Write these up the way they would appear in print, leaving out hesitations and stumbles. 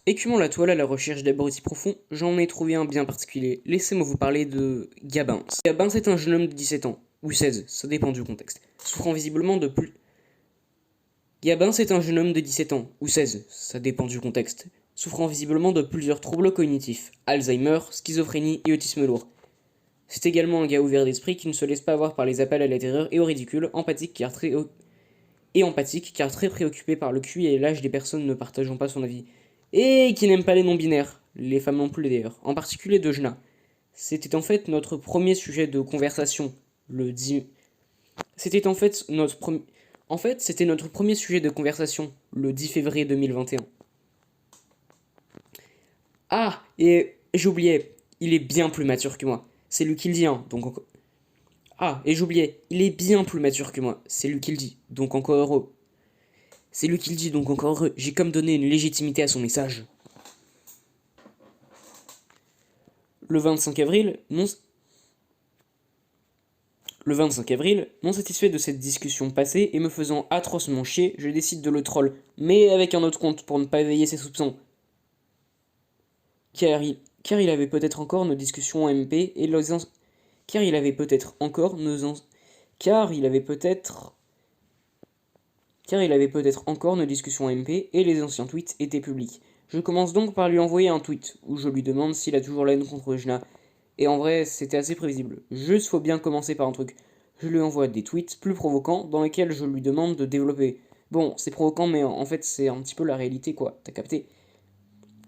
Écumant la toile à la recherche d'abrutis profonds, j'en ai trouvé un bien particulier. Laissez-moi vous parler de Gabin. Gabin, c'est un jeune homme de 17 ans, ou 16, ça dépend du contexte, souffrant visiblement de plus... Gabin, c'est un jeune homme de 17 ans, ou 16, ça dépend du contexte, souffrant visiblement de plusieurs troubles cognitifs, Alzheimer, schizophrénie et autisme lourd. C'est également un gars ouvert d'esprit qui ne se laisse pas avoir par les appels à la terreur et au ridicule, empathique car très préoccupé par le QI et l'âge des personnes ne partageant pas son avis. Et qui n'aime pas les non-binaires, les femmes non plus d'ailleurs, en particulier de Jna. C'était en fait notre premier sujet de conversation, le 10... C'était c'était notre premier sujet de conversation, le 10 février 2021. Ah, et j'oubliais, il est bien plus mature que moi. C'est lui qui le dit, hein, donc... Ah, et j'oubliais, il est bien plus mature que moi. C'est lui qui le dit, donc encore heureux. C'est lui qui le dit, donc encore heureux. J'ai comme donné une légitimité à son message. Le 25 avril, non... Le 25 avril, non satisfait de cette discussion passée et me faisant atrocement chier, je décide de le troll, mais avec un autre compte pour ne pas éveiller ses soupçons. Car il avait peut-être encore nos discussions en MP et car il avait peut-être encore car il avait peut-être encore nos discussions en MP et les anciens tweets étaient publics. Je commence donc par lui envoyer un tweet où je lui demande s'il a toujours la haine contre Jna. Et en vrai, c'était assez prévisible. Juste faut bien commencer par un truc. Je lui envoie des tweets plus provocants dans lesquels je lui demande de développer. Bon, c'est provocant, mais en fait, c'est un petit peu la réalité, quoi. T'as capté?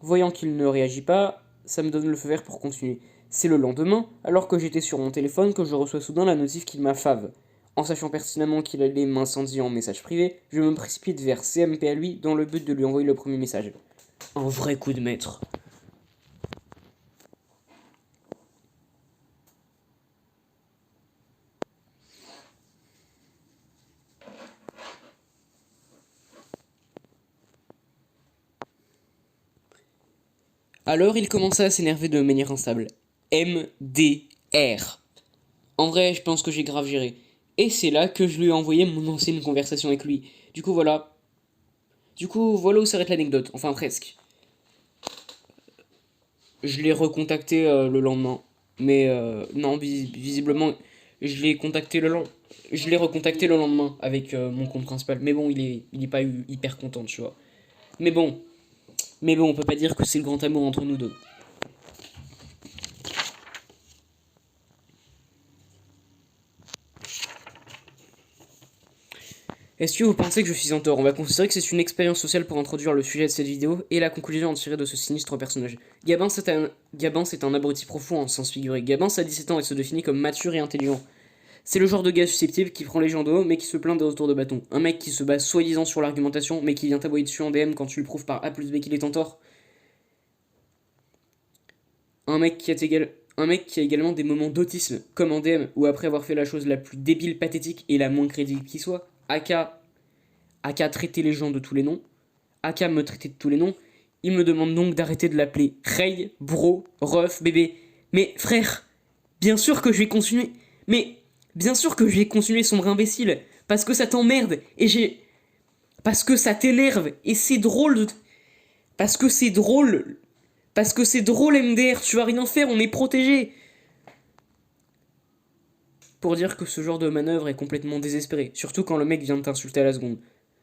Voyant qu'il ne réagit pas, ça me donne le feu vert pour continuer. C'est le lendemain, alors que j'étais sur mon téléphone, que je reçois soudain la notif qu'il m'a fave. En sachant pertinemment qu'il allait m'incendier en message privé, je me précipite vers CMP à lui dans le but de lui envoyer le premier message. Un vrai coup de maître. Alors il commença à s'énerver de manière instable. MDR. En vrai, je pense que j'ai grave géré. Et c'est là que je lui ai envoyé mon ancienne conversation avec lui. Du coup, voilà. Du coup, voilà où s'arrête l'anecdote. Enfin, presque. Je l'ai recontacté le lendemain. Mais non, visiblement, je l'ai contacté le lendemain. Je l'ai recontacté le lendemain avec mon compte principal. Mais bon, il est pas hyper content, tu vois. Mais bon, on peut pas dire que c'est le grand amour entre nous deux. Est-ce que vous pensez que je suis en tort? On va considérer que c'est une expérience sociale pour introduire le sujet de cette vidéo et la conclusion en tirer de ce sinistre personnage. Gabin, c'est un abruti profond en sens figuré. Gabin, a 17 ans et se définit comme mature et intelligent. C'est le genre de gars susceptible qui prend les gens de haut mais qui se plaint des retours de bâton. Un mec qui se base soi-disant sur l'argumentation mais qui vient t'aboyer dessus en DM quand tu lui prouves par A plus B qu'il est en tort. Un mec qui a également des moments d'autisme, comme en DM, ou après avoir fait la chose la plus débile, pathétique et la moins crédible qui soit, aka traiter les gens de tous les noms, aka me traiter de tous les noms, il me demande donc d'arrêter de l'appeler Ray, bro, ref, bébé. Mais frère, bien sûr que je vais continuer. Mais bien sûr que je vais continuer sombre imbécile, parce que ça t'emmerde, et parce que ça t'énerve, et c'est drôle de... Parce que c'est drôle. Parce que c'est drôle MDR, tu vas rien faire, on est protégé. Pour dire que ce genre de manœuvre est complètement désespéré, surtout quand le mec vient de t'insulter à la seconde.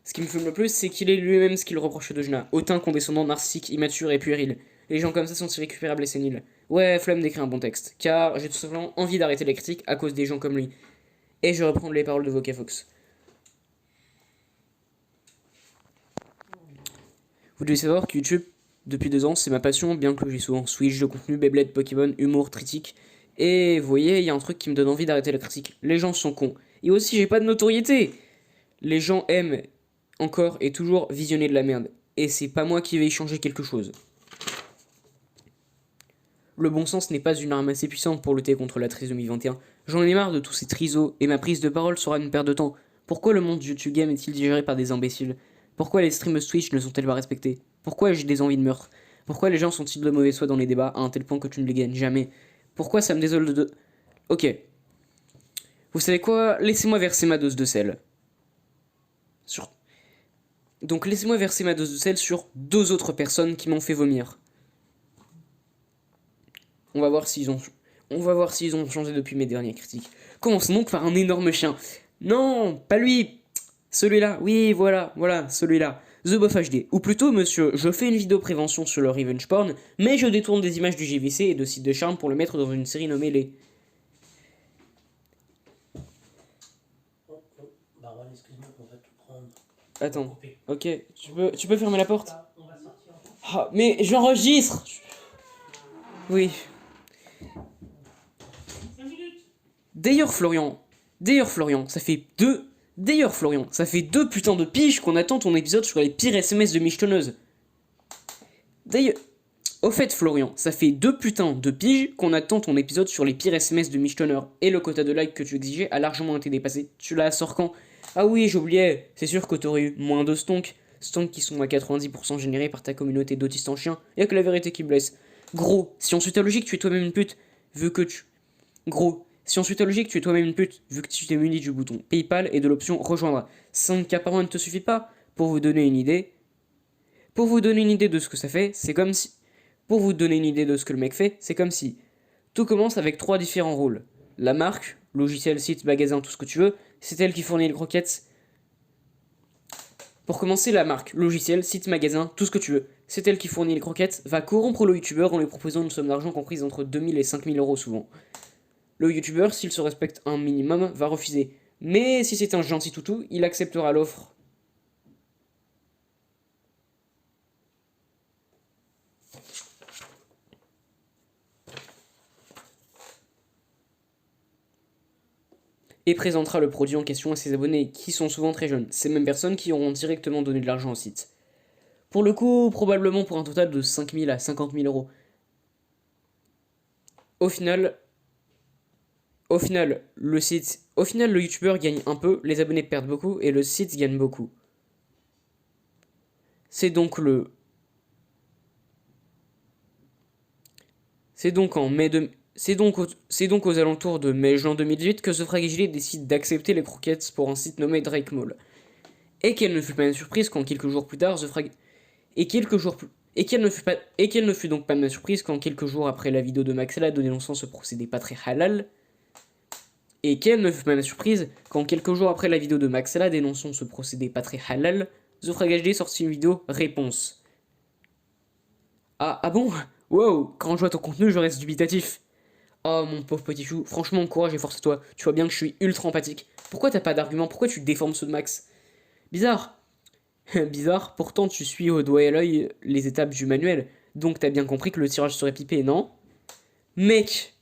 Ce qui me fume le plus, c'est qu'il est lui-même ce qu'il reproche de Jna, hautain condescendant, narcissique, immature et puéril. Les gens comme ça sont irrécupérables et séniles. Ouais, flemme d'écrire un bon texte, car j'ai tout simplement envie d'arrêter les critiques à cause des gens comme lui. Et je reprends les paroles de Vocafox. Vous devez savoir que YouTube, depuis 2 ans, c'est ma passion, bien que j'ai souvent switch de contenu, Beyblade, Pokémon, humour, critique. Et vous voyez, il y a un truc qui me donne envie d'arrêter la critique. Les gens sont cons. Et aussi, j'ai pas de notoriété. Les gens aiment encore et toujours visionner de la merde. Et c'est pas moi qui vais y changer quelque chose. Le bon sens n'est pas une arme assez puissante pour lutter contre la trisomie 21. J'en ai marre de tous ces trisos, et ma prise de parole sera une perte de temps. Pourquoi le monde du YouTube Game est-il digéré par des imbéciles? Pourquoi les streamers Twitch ne sont-elles pas respectés? Pourquoi j'ai des envies de meurtre? Pourquoi les gens sont-ils de mauvaise foi dans les débats à un tel point que tu ne les gagnes jamais? Pourquoi ça me désole de... Ok. Vous savez quoi? Laissez-moi verser ma dose de sel. Sur... Donc laissez-moi verser ma dose de sel sur 2 autres personnes qui m'ont fait vomir. On va voir s'ils ont changé depuis mes dernières critiques. Commençons donc par un énorme chien. Non, pas lui. Celui-là, oui, voilà, celui-là. The Buff HD. Ou plutôt, monsieur, je fais une vidéo prévention sur le revenge porn, mais je détourne des images du GVC et de sites de charme pour le mettre dans une série nommée Les. Baron, excuse-moi, on va tout prendre. Attends, ok, tu peux fermer la porte? Ah, mais j'enregistre. Oui. D'ailleurs, Florian, ça fait deux. D'ailleurs, Florian, ça fait 2 putains de piges qu'on attend ton épisode sur les pires SMS de michetonneuses. D'ailleurs. Au fait, Florian, ça fait 2 putains de piges qu'on attend ton épisode sur les pires SMS de michetonneurs. Et le quota de likes que tu exigeais a largement été dépassé. Tu l'as sort quand? Ah oui, j'oubliais, c'est sûr que t'aurais eu moins de stonks. Stonks qui sont à 90% générés par ta communauté d'autistes en chien. Y'a que la vérité qui blesse. Gros, si on suit ta logique, tu es toi-même une pute, vu que tu. Gros, si on suit ta logique, tu es toi-même une pute, vu que tu t'es muni du bouton PayPal et de l'option rejoindre. 5K par mois ne te suffit pas? Pour vous donner une idée. Pour vous donner une idée de ce que ça fait, c'est comme si. Pour vous donner une idée de ce que le mec fait, c'est comme si. Tout commence avec 3 différents rôles. La marque, logiciel, site, magasin, tout ce que tu veux, c'est elle qui fournit les croquettes. Pour commencer, la marque, logiciel, site, magasin, tout ce que tu veux, c'est elle qui fournit les croquettes, va corrompre le youtubeur en lui proposant une somme d'argent comprise entre 2000 et 5000 euros souvent. Le youtubeur, s'il se respecte un minimum, va refuser. Mais si c'est un gentil toutou, il acceptera l'offre. Et présentera le produit en question à ses abonnés, qui sont souvent très jeunes, ces mêmes personnes qui auront directement donné de l'argent au site. Pour le coup, probablement pour un total de 5000 à 50 000 euros. Au final, le youtubeur gagne un peu, les abonnés perdent beaucoup et le site gagne beaucoup. C'est donc aux alentours de mai-juin 2018 que The Fragile décide d'accepter les croquettes pour un site nommé Drake Mall. Et qu'elle ne fut pas une surprise quand quelques jours plus tard, et qu'elle ne fut donc pas ma surprise quand quelques jours après la vidéo de Maxella dénonçant ce procédé pas très halal. Et quelle ne fut pas ma surprise quand quelques jours après la vidéo de Maxella dénonçant ce procédé pas très halal, The Frag HD sortit une vidéo réponse. Ah bon? Wow, quand je vois ton contenu, je reste dubitatif. Oh mon pauvre petit chou, franchement courage et force à toi, tu vois bien que je suis ultra empathique. Pourquoi t'as pas d'argument? Pourquoi tu déformes ceux de Max? Bizarre. Bizarre, pourtant tu suis au doigt et à l'œil les étapes du manuel, donc t'as bien compris que le tirage serait pipé, non? Mec,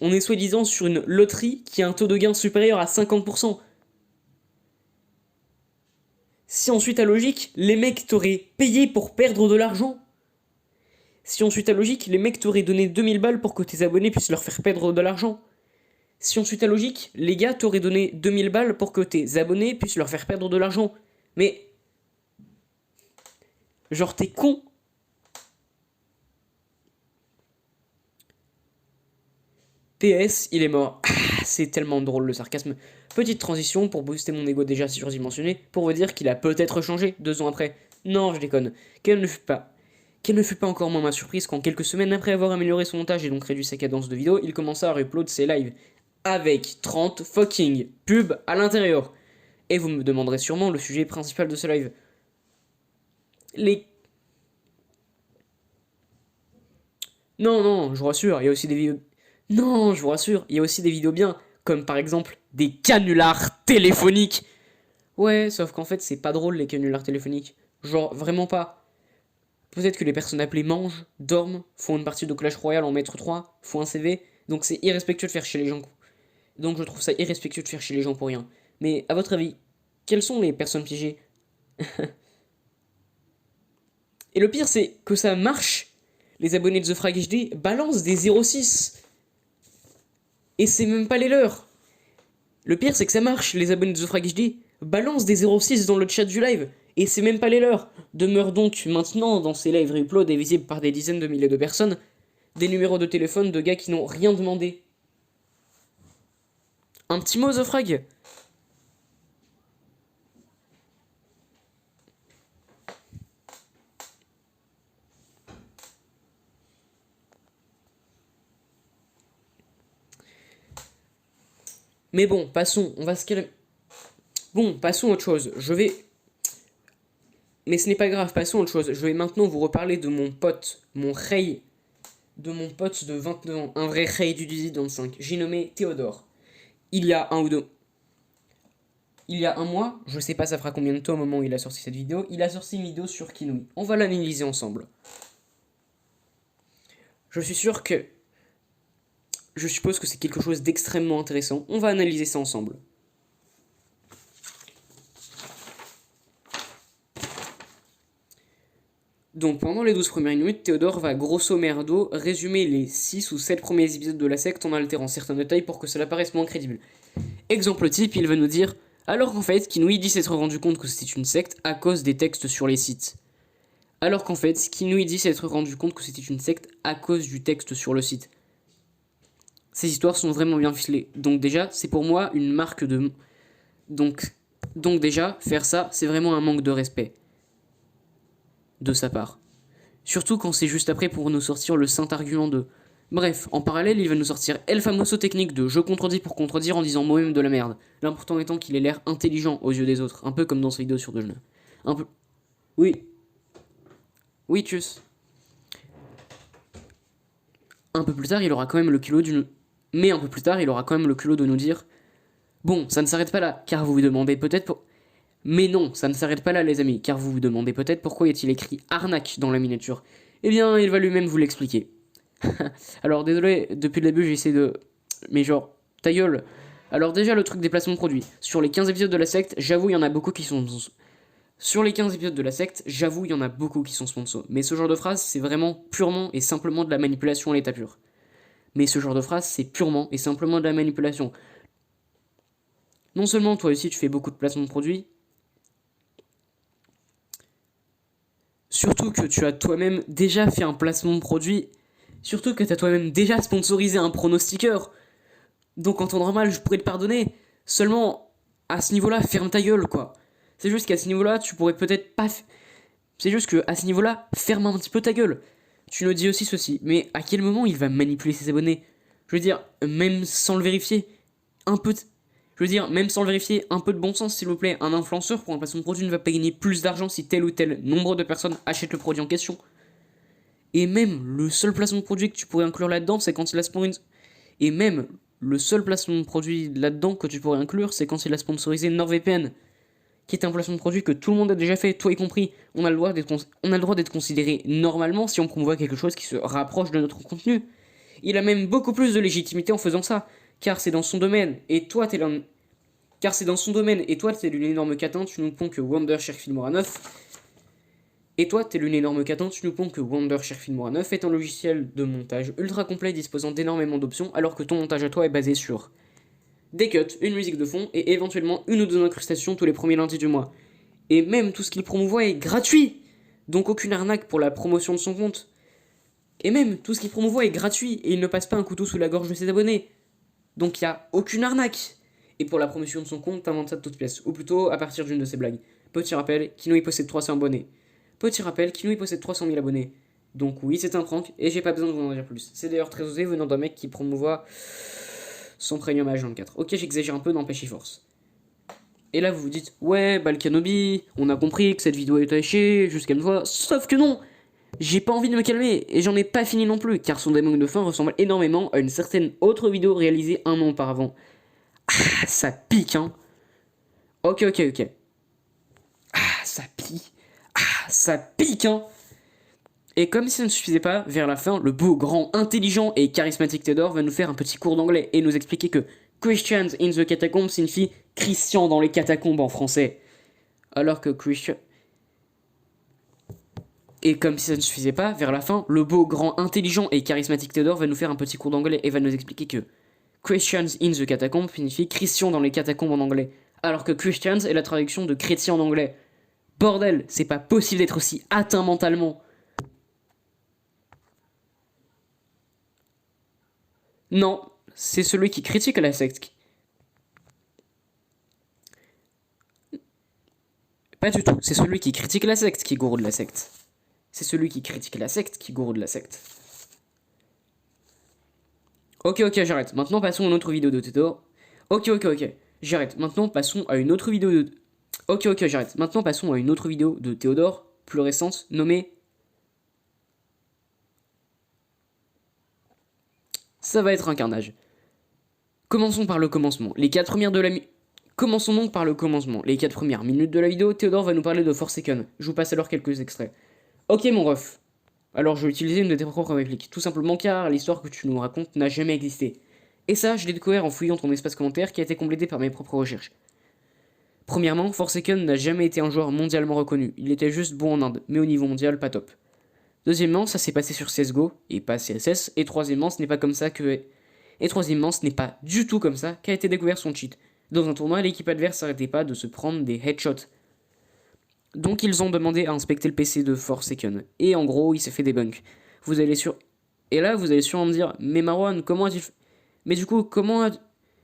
on est soi-disant sur une loterie qui a un taux de gain supérieur à 50%. Si on suit ta logique, les mecs t'auraient payé pour perdre de l'argent. Si on suit ta logique, les mecs t'auraient donné 2000 balles pour que tes abonnés puissent leur faire perdre de l'argent. Si on suit ta logique, les gars t'auraient donné 2000 balles pour que tes abonnés puissent leur faire perdre de l'argent. Mais. Genre, t'es con. PS, il est mort. Ah, c'est tellement drôle le sarcasme. Petite transition pour booster mon ego déjà surdimensionné, pour vous dire qu'il a peut-être changé 2 ans après. Non, je déconne. Quelle ne fut pas encore moins ma surprise quand quelques semaines après avoir amélioré son montage et donc réduit sa cadence de vidéo, il commença à upload ses lives. Avec 30 fucking pubs à l'intérieur. Et vous me demanderez sûrement le sujet principal de ce live. Non, je vous rassure, il y a aussi des vidéos. Non, je vous rassure, il y a aussi des vidéos bien, comme par exemple des canulars téléphoniques. Ouais, sauf qu'en fait, c'est pas drôle les canulars téléphoniques. Genre, vraiment pas. Peut-être que les personnes appelées mangent, dorment, font une partie de Clash Royale en maître 3, font un CV, donc c'est irrespectueux de faire chier les gens. Donc je trouve ça irrespectueux de faire chier les gens pour rien. Mais à votre avis, quelles sont les personnes piégées? Et le pire, c'est que ça marche. Les abonnés de The Frag HD balancent des 06. Et c'est même pas les leurs. Le pire, c'est que ça marche. Les abonnés de The Frag HD balancent des 06 dans le chat du live. Et c'est même pas les leurs. Demeure donc maintenant dans ces lives reupload et visibles par des dizaines de milliers de personnes des numéros de téléphone de gars qui n'ont rien demandé. Un petit mot, The Frag? Mais bon, passons, on va se calmer. Bon, passons à autre chose. Mais ce n'est pas grave, passons à autre chose. Je vais maintenant vous reparler de mon pote, de mon pote de 29 ans, un vrai rey du 18-25. J'ai nommé Théodore. Il y a un mois, je sais pas ça fera combien de temps au moment où il a sorti cette vidéo, il a sorti une vidéo sur Kinui. On va l'analyser ensemble. Je suppose que c'est quelque chose d'extrêmement intéressant. On va analyser ça ensemble. Donc pendant les 12 premières minutes, Théodore va grosso merdo résumer les 6 ou 7 premiers épisodes de la secte en altérant certains détails pour que cela paraisse moins crédible. Exemple type, il va nous dire « Alors qu'en fait, Kinui dit s'être rendu compte que c'était une secte à cause des textes sur les sites. » Alors qu'en fait, Kinui dit s'être rendu compte que c'était une secte à cause du texte sur le site. Ces histoires sont vraiment bien ficelées. Donc déjà, c'est pour moi une marque de... Donc déjà, faire ça, c'est vraiment un manque de respect de sa part. Surtout quand c'est juste après pour nous sortir le saint argument de... Bref, en parallèle, il va nous sortir El Famoso technique de je contredis pour contredire en disant moi-même de la merde. L'important étant qu'il ait l'air intelligent aux yeux des autres, un peu comme dans sa vidéo sur Dejeuner. Un peu... Oui. Oui, tchuss. Un peu plus tard, il aura quand même le culot d'une... Mais un peu plus tard, il aura quand même le culot de nous dire bon, ça ne s'arrête pas là, car vous vous demandez peut-être pour... Mais non, ça ne s'arrête pas là, les amis, car vous vous demandez peut-être pourquoi y a-t-il écrit arnaque dans la miniature. Eh bien, il va lui-même vous l'expliquer. Alors, désolé, depuis le début, j'essaie de... Mais genre, ta gueule. Alors déjà, le truc des placements de produits. Sur les 15 épisodes de la secte, j'avoue, il y en a beaucoup qui sont... Sur les 15 épisodes de la secte, j'avoue, il y en a beaucoup qui sont sponsors. Mais ce genre de phrase, c'est vraiment purement et simplement de la manipulation à l'état pur. Mais ce genre de phrase, c'est purement et simplement de la manipulation. Non seulement toi aussi, tu fais beaucoup de placements de produits, surtout que tu as toi-même déjà fait un placement de produit, surtout que tu as toi-même déjà sponsorisé un pronostiqueur. Donc en temps normal, je pourrais te pardonner. Seulement, à ce niveau-là, ferme ta gueule, quoi. C'est juste qu'à ce niveau-là, tu pourrais peut-être pas... C'est juste qu'à ce niveau-là, ferme un petit peu ta gueule. Tu nous dis aussi ceci, mais à quel moment il va manipuler ses abonnés? Je veux dire, même sans le vérifier, un peu... Je veux dire, même sans le vérifier, un peu de bon sens, s'il vous plaît. Un influenceur pour un placement de produit ne va pas gagner plus d'argent si tel ou tel nombre de personnes achètent le produit en question. Et même, le seul placement de produit que tu pourrais inclure là-dedans, c'est quand il a sponsorisé... Et même, le seul placement de produit là-dedans que tu pourrais inclure, c'est quand il a sponsorisé NordVPN, qui est un placement de produit que tout le monde a déjà fait, toi y compris. On a le droit d'être considéré normalement si on promouvoit quelque chose qui se rapproche de notre contenu. Il a même beaucoup plus de légitimité en faisant ça, car c'est dans son domaine, et toi t'es l'un... Car c'est dans son domaine, et toi t'es l'une énorme catin, tu nous ponds que Wonder Share Filmora 9. Et toi t'es l'une énorme catin, tu nous ponds que Wonder Share Filmora 9 est un logiciel de montage ultra complet disposant d'énormément d'options, alors que ton montage à toi est basé sur des cuts, une musique de fond, et éventuellement une ou deux incrustations tous les premiers lundis du mois. Et même tout ce qu'il promouvoit est gratuit, donc aucune arnaque pour la promotion de son compte. Et même tout ce qu'il promouvoit est gratuit, et il ne passe pas un couteau sous la gorge de ses abonnés. Donc il n'y a aucune arnaque. Et pour la promotion de son compte, t'inventes ça de toutes pièces, ou plutôt à partir d'une de ses blagues. Petit rappel, Kinui possède 300 abonnés. Petit rappel, Kinui possède 300 000 abonnés. Donc oui, c'est un prank, et j'ai pas besoin de vous en dire plus. C'est d'ailleurs très osé venant d'un mec qui promouvoit son premium H24. Ok, j'exagère un peu, n'empêche force. Et là, vous vous dites, ouais, Balkanobi, on a compris que cette vidéo est tachée, jusqu'à une fois. Sauf que non, j'ai pas envie de me calmer, et j'en ai pas fini non plus, car son démon de fin ressemble énormément à une certaine autre vidéo réalisée un an auparavant. Ah, ça pique, hein. Ok. Ah, ça pique. Ah, ça pique, hein. Et comme si ça ne suffisait pas, vers la fin, le beau, grand, intelligent et charismatique Théodore va nous faire un petit cours d'anglais et nous expliquer que Christians in the Catacombs signifie Christian dans les catacombes en français. Alors que Christian... Et comme si ça ne suffisait pas, vers la fin, le beau, grand, intelligent et charismatique Théodore va nous faire un petit cours d'anglais et va nous expliquer que Christians in the Catacombs signifie Christian dans les catacombes en anglais. Alors que Christians est la traduction de chrétien en anglais. Bordel, c'est pas possible d'être aussi atteint mentalement. Non, c'est celui qui critique la secte. Pas du tout, c'est celui qui critique la secte qui est gourou de la secte. C'est celui qui critique la secte qui est gourou de la secte. Ok, j'arrête. Maintenant, passons à une autre vidéo de Théodore. Ok, j'arrête. Maintenant, passons à une autre vidéo de... Ok, j'arrête. Maintenant, passons à une autre vidéo de Théodore, plus récente, nommée... Ça va être un carnage. Commençons par le commencement. Commençons donc par le commencement. Les 4 premières minutes de la vidéo, Théodore va nous parler de Forsaken. Je vous passe alors quelques extraits. Ok mon ref. Alors je vais utiliser une de tes propres répliques. Tout simplement car l'histoire que tu nous racontes n'a jamais existé. Et ça, je l'ai découvert en fouillant ton espace commentaire qui a été complété par mes propres recherches. Premièrement, Forsaken n'a jamais été un joueur mondialement reconnu. Il était juste bon en Inde, mais au niveau mondial, pas top. Deuxièmement, ça s'est passé sur CSGO, et pas CSS. Et troisièmement, ce n'est pas comme ça que... Et troisièmement, ce n'est pas du tout comme ça qu'a été découvert son cheat. Dans un tournoi, l'équipe adverse n'arrêtait pas de se prendre des headshots. Donc ils ont demandé à inspecter le PC de Forsaken. Et en gros, il s'est fait débunk. Vous allez sur... Et là, vous allez sûrement me dire, mais Marwan, comment a-t-il... Mais du coup,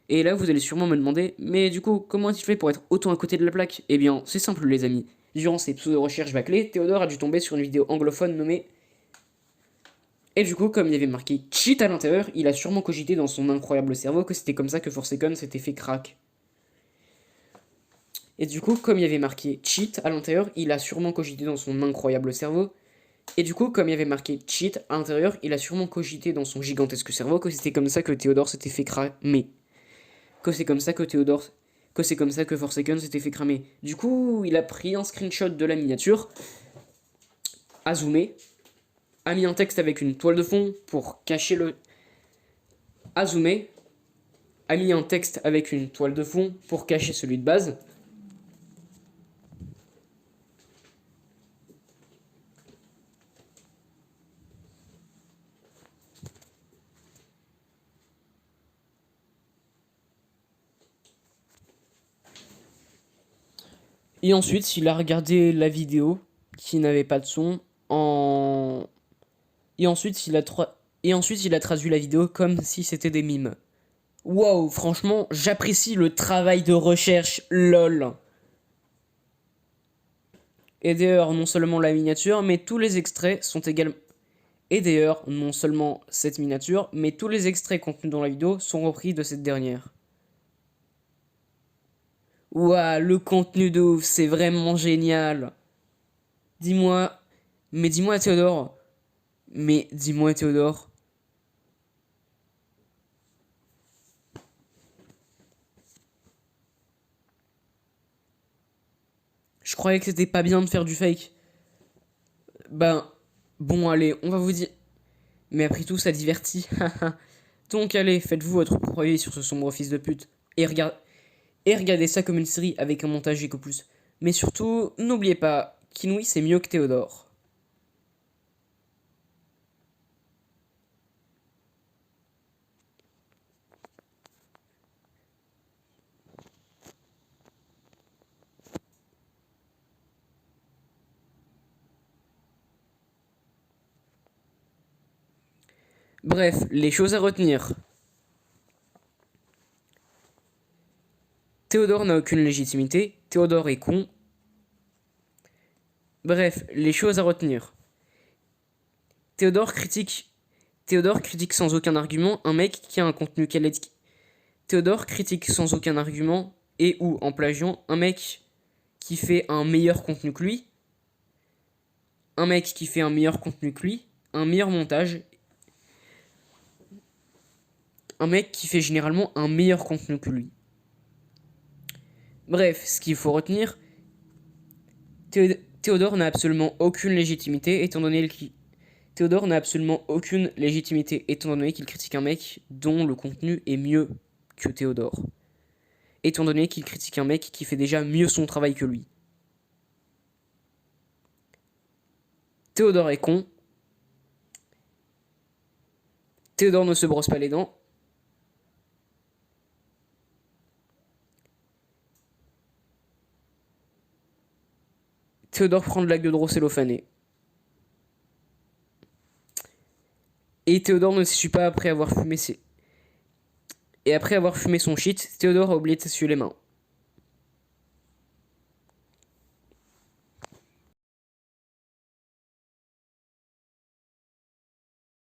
Et là, vous allez sûrement me demander, mais du coup, comment a-t-il fait pour être autant à côté de la plaque? Eh bien, c'est simple les amis. Durant ses pseudo-recherches bâclées, Théodore a dû tomber sur une vidéo anglophone nommée... Et du coup, comme il y avait marqué cheat à l'intérieur, il a sûrement cogité dans son incroyable cerveau que c'était comme ça que Forsaken s'était fait crack. Et du coup, comme il y avait marqué cheat à l'intérieur, il a sûrement cogité dans son incroyable cerveau. Et du coup, comme il y avait marqué cheat à l'intérieur, il a sûrement cogité dans son gigantesque cerveau que c'était comme ça que Théodore s'était fait cramer. Que c'est comme ça que Que c'est comme ça que Forsaken s'était fait cramer. Du coup, il a pris un screenshot de la miniature, a zoomé, a mis un texte avec une toile de fond pour cacher le... A zoomé, a mis un texte avec une toile de fond pour cacher celui de base. Et ensuite, il a regardé la vidéo qui n'avait pas de son en... Et ensuite, il a traduit la vidéo comme si c'était des mimes. Wow, franchement, j'apprécie le travail de recherche, lol. Et d'ailleurs, non seulement la miniature, mais tous les extraits sont également... Et d'ailleurs, non seulement cette miniature, mais tous les extraits contenus dans la vidéo sont repris de cette dernière. Ouah, le contenu de ouf, c'est vraiment génial. Dis-moi... Mais dis-moi Théodore... Mais dis-moi Théodore... Je croyais que c'était pas bien de faire du fake. Ben... Bon allez, on va vous dire... Mais après tout, ça divertit. Donc allez, faites-vous votre propre avis sur ce sombre fils de pute. Et regardez ça comme une série avec un montage Eco+. Mais surtout, n'oubliez pas, Kinoui c'est mieux que Théodore. Bref, les choses à retenir. Théodore n'a aucune légitimité, Théodore est con. Bref, les choses à retenir. Théodore critique... Théodore critique sans aucun argument un mec qui a un contenu qualitatif. Théodore critique sans aucun argument et ou en plagiant un mec qui fait un meilleur contenu que lui. Un mec qui fait un meilleur contenu que lui, un meilleur montage. Un mec qui fait généralement un meilleur contenu que lui. Bref, ce qu'il faut retenir, Théodore n'a absolument aucune légitimité étant donné qu'il critique un mec dont le contenu est mieux que Théodore. Étant donné qu'il critique un mec qui fait déjà mieux son travail que lui. Théodore est con. Théodore ne se brosse pas les dents. Théodore prend de l'acte de drosélophané. Et Théodore ne s'essuie pas après avoir fumé ses... Et après avoir fumé son shit, Théodore a oublié de s'essuyer les mains.